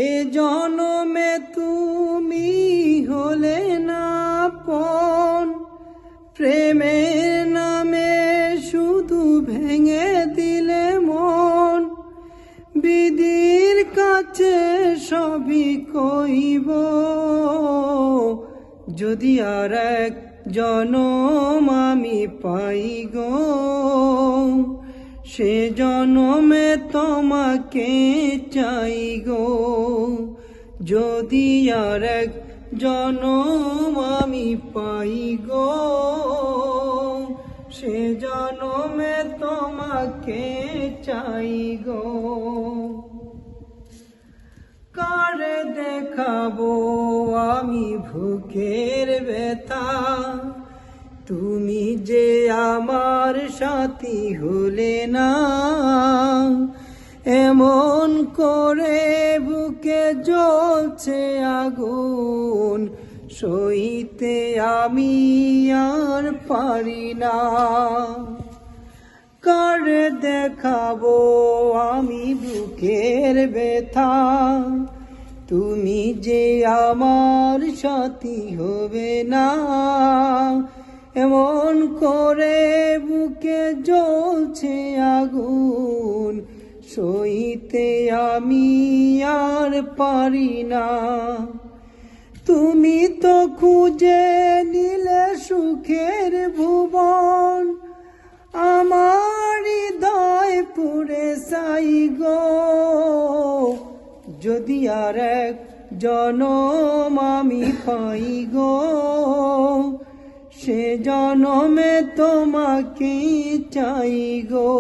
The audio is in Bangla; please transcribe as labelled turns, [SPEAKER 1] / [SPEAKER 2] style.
[SPEAKER 1] এ জনমে তুমি হলে না আপন, প্রেমের নামে শুধু ভেঙে দিলে মন। বিধির কাছে সবই কইব, যদি আর এক জনম আমি পাই গো, সে জনমে তোমাকে চাই গো। যদি আর এক জনম আমি পাই গো, সে জনমে তোমাকে চাই গো। কারে দেখাবো আমি বুকের ব্যথা, তুমি যে আমার সাথী হলে না। এমন করে বুকে জ্বলছে আগুন, সইতে আমি আর পারি না। কারে দেখাবো আমি বুকের ব্যথা, তুমি যে আমার সাথী হবে না। এমন করে বুকে জ্বলছে আগুন, সইতে আমি আর পারি না। তুমি তো খুঁজে নিলে সুখের ভুবন, আমার হৃদয় পুরে চাই গো। যদি আর এক জনম আমি পাই গো, সে জনমে তোমাকে চাই গো।